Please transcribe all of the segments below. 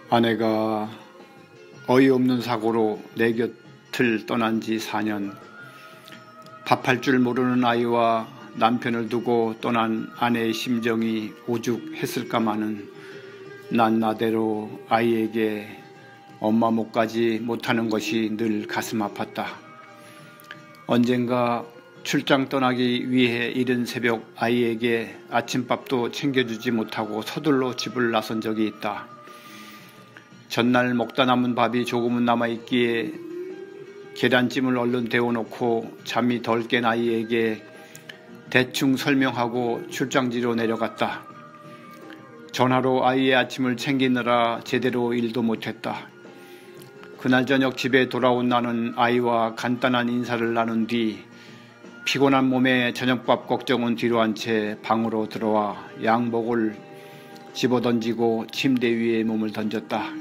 아내가 어이없는 사고로 내 곁을 떠난 지 4년. 밥할 줄 모르는 아이와 남편을 두고 떠난 아내의 심정이 오죽했을까마는 난 나대로 아이에게 엄마 목까지 못하는 것이 늘 가슴 아팠다. 언젠가 출장 떠나기 위해 이른 새벽 아이에게 아침밥도 챙겨주지 못하고 서둘러 집을 나선 적이 있다. 전날 먹다 남은 밥이 조금은 남아있기에 계란찜을 얼른 데워놓고 잠이 덜 깬 아이에게 대충 설명하고 출장지로 내려갔다. 전화로 아이의 아침을 챙기느라 제대로 일도 못했다. 그날 저녁 집에 돌아온 나는 아이와 간단한 인사를 나눈 뒤 피곤한 몸에 저녁밥 걱정은 뒤로 한 채 방으로 들어와 양복을 집어던지고 침대 위에 몸을 던졌다.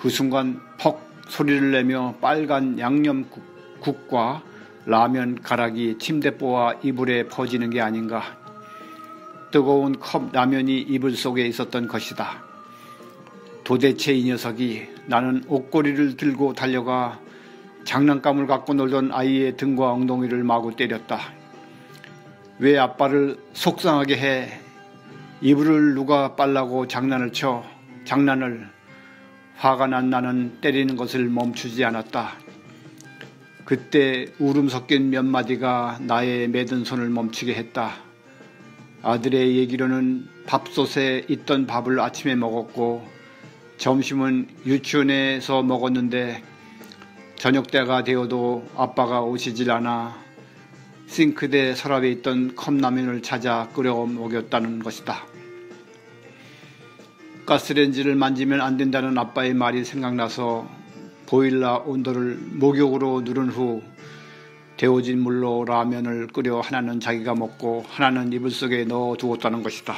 그 순간 퍽 소리를 내며 빨간 양념국과 라면 가락이 침대보와 이불에 퍼지는 게 아닌가. 뜨거운 컵 라면이 이불 속에 있었던 것이다. 도대체 이 녀석이. 나는 옷걸이를 들고 달려가 장난감을 갖고 놀던 아이의 등과 엉덩이를 마구 때렸다. 왜 아빠를 속상하게 해. 이불을 누가 빨라고 장난을 쳐. 화가 난 나는 때리는 것을 멈추지 않았다. 그때 울음 섞인 몇 마디가 나의 매든 손을 멈추게 했다. 아들의 얘기로는 밥솥에 있던 밥을 아침에 먹었고 점심은 유치원에서 먹었는데 저녁 때가 되어도 아빠가 오시질 않아 싱크대 서랍에 있던 컵라면을 찾아 끓여 먹였다는 것이다. 가스레인지를 만지면 안 된다는 아빠의 말이 생각나서 보일러 온도를 목욕으로 누른 후 데워진 물로 라면을 끓여 하나는 자기가 먹고 하나는 이불 속에 넣어 두었다는 것이다.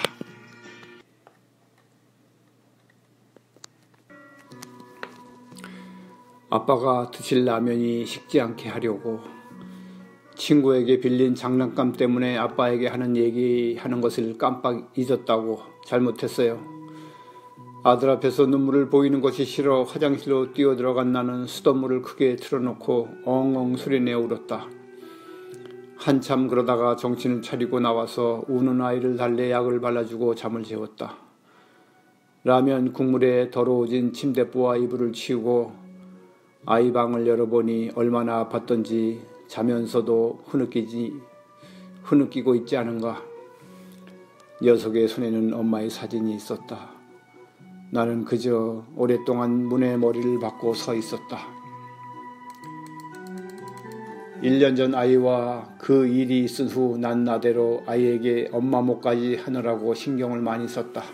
아빠가 드실 라면이 식지 않게 하려고 친구에게 빌린 장난감 때문에 아빠에게 하는 얘기하는 것을 깜빡 잊었다고 잘못했어요. 아들 앞에서 눈물을 보이는 것이 싫어 화장실로 뛰어들어간 나는 수돗물을 크게 틀어놓고 엉엉 소리내어 울었다. 한참 그러다가 정신을 차리고 나와서 우는 아이를 달래 약을 발라주고 잠을 재웠다. 라면 국물에 더러워진 침대보와 이불을 치우고 아이 방을 열어보니 얼마나 아팠던지 자면서도 흐느끼고 있지 않은가. 녀석의 손에는 엄마의 사진이 있었다. 나는 그저 오랫동안 문에 머리를 박고 서 있었다. 1년 전 아이와 그 일이 있은 후 난 나대로 아이에게 엄마 목까지 하느라고 신경을 많이 썼다.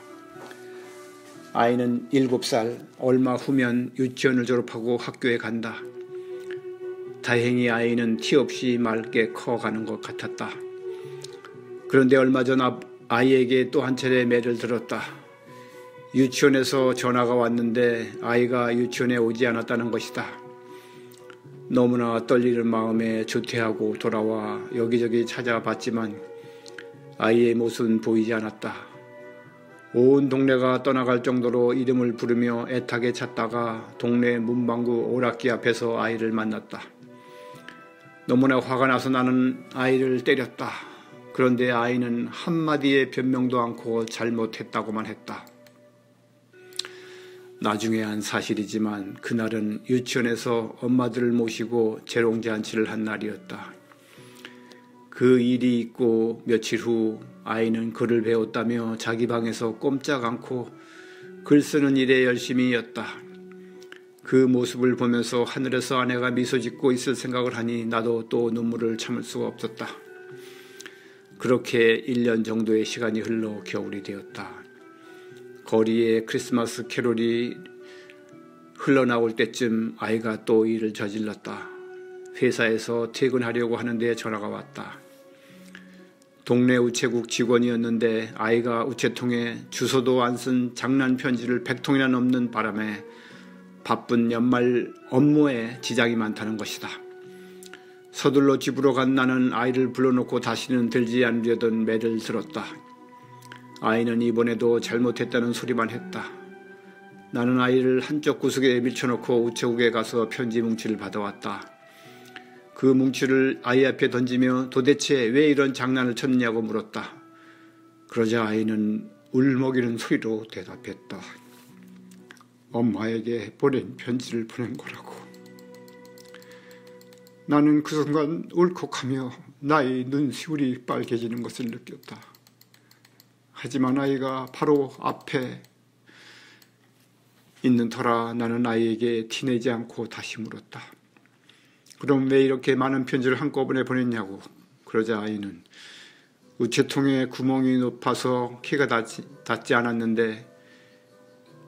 아이는 7살, 얼마 후면 유치원을 졸업하고 학교에 간다. 다행히 아이는 티 없이 맑게 커가는 것 같았다. 그런데 얼마 전 아이에게 또 한 차례 매를 들었다. 유치원에서 전화가 왔는데 아이가 유치원에 오지 않았다는 것이다. 너무나 떨리는 마음에 조퇴하고 돌아와 여기저기 찾아봤지만 아이의 모습은 보이지 않았다. 온 동네가 떠나갈 정도로 이름을 부르며 애타게 찾다가 동네 문방구 오락기 앞에서 아이를 만났다. 너무나 화가 나서 나는 아이를 때렸다. 그런데 아이는 한마디의 변명도 않고 잘못했다고만 했다. 나중에 한 사실이지만 그날은 유치원에서 엄마들을 모시고 재롱잔치를 한 날이었다. 그 일이 있고 며칠 후 아이는 글을 배웠다며 자기 방에서 꼼짝 않고 글 쓰는 일에 열심히였다. 그 모습을 보면서 하늘에서 아내가 미소 짓고 있을 생각을 하니 나도 또 눈물을 참을 수가 없었다. 그렇게 1년 정도의 시간이 흘러 겨울이 되었다. 거리에 크리스마스 캐롤이 흘러나올 때쯤 아이가 또 일을 저질렀다. 회사에서 퇴근하려고 하는데 전화가 왔다. 동네 우체국 직원이었는데 아이가 우체통에 주소도 안 쓴 장난 편지를 100통이나 넘는 바람에 바쁜 연말 업무에 지장이 많다는 것이다. 서둘러 집으로 간 나는 아이를 불러놓고 다시는 들지 않으려던 매를 들었다. 아이는 이번에도 잘못했다는 소리만 했다. 나는 아이를 한쪽 구석에 밀쳐놓고 우체국에 가서 편지 뭉치를 받아왔다. 그 뭉치를 아이 앞에 던지며 도대체 왜 이런 장난을 쳤느냐고 물었다. 그러자 아이는 울먹이는 소리로 대답했다. 엄마에게 보낸 편지를 보낸 거라고. 나는 그 순간 울컥하며 나의 눈시울이 빨개지는 것을 느꼈다. 하지만 아이가 바로 앞에 있는 터라 나는 아이에게 티내지 않고 다시 물었다. 그럼 왜 이렇게 많은 편지를 한꺼번에 보냈냐고. 그러자 아이는 우체통에 구멍이 높아서 키가 닿지 않았는데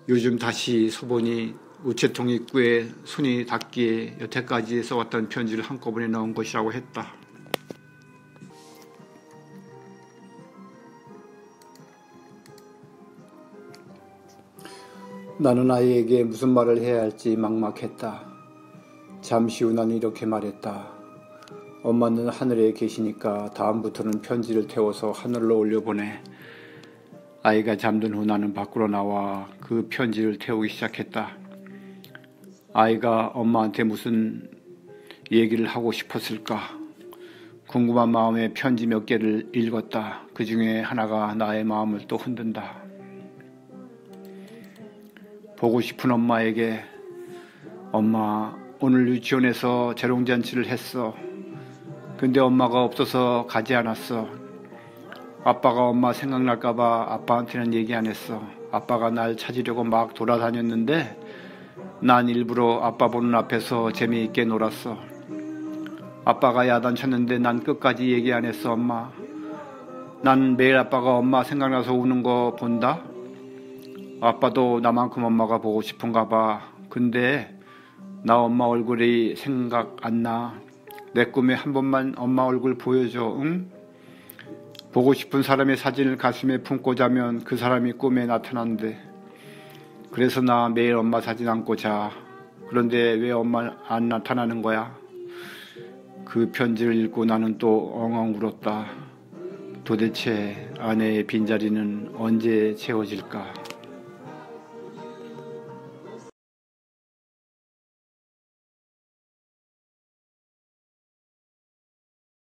요즘 다시 서보니 우체통 입구에 손이 닿기에 여태까지 써왔던 편지를 한꺼번에 넣은 것이라고 했다. 나는 아이에게 무슨 말을 해야 할지 막막했다. 잠시 후 나는 이렇게 말했다. 엄마는 하늘에 계시니까 다음부터는 편지를 태워서 하늘로 올려보내. 아이가 잠든 후 나는 밖으로 나와 그 편지를 태우기 시작했다. 아이가 엄마한테 무슨 얘기를 하고 싶었을까? 궁금한 마음에 편지 몇 개를 읽었다. 그 중에 하나가 나의 마음을 또 흔든다. 보고 싶은 엄마에게 엄마 오늘 유치원에서 재롱잔치를 했어. 근데 엄마가 없어서 가지 않았어. 아빠가 엄마 생각날까봐 아빠한테는 얘기 안 했어. 아빠가 날 찾으려고 막 돌아다녔는데 난 일부러 아빠 보는 앞에서 재미있게 놀았어. 아빠가 야단쳤는데 난 끝까지 얘기 안 했어. 엄마 난 매일 아빠가 엄마 생각나서 우는 거 본다. 아빠도 나만큼 엄마가 보고 싶은가 봐. 근데 나 엄마 얼굴이 생각 안 나. 내 꿈에 한 번만 엄마 얼굴 보여줘. 응? 보고 싶은 사람의 사진을 가슴에 품고 자면 그 사람이 꿈에 나타난대. 그래서 나 매일 엄마 사진 안고 자. 그런데 왜 엄마 안 나타나는 거야? 그 편지를 읽고 나는 또 엉엉 울었다. 도대체 아내의 빈자리는 언제 채워질까?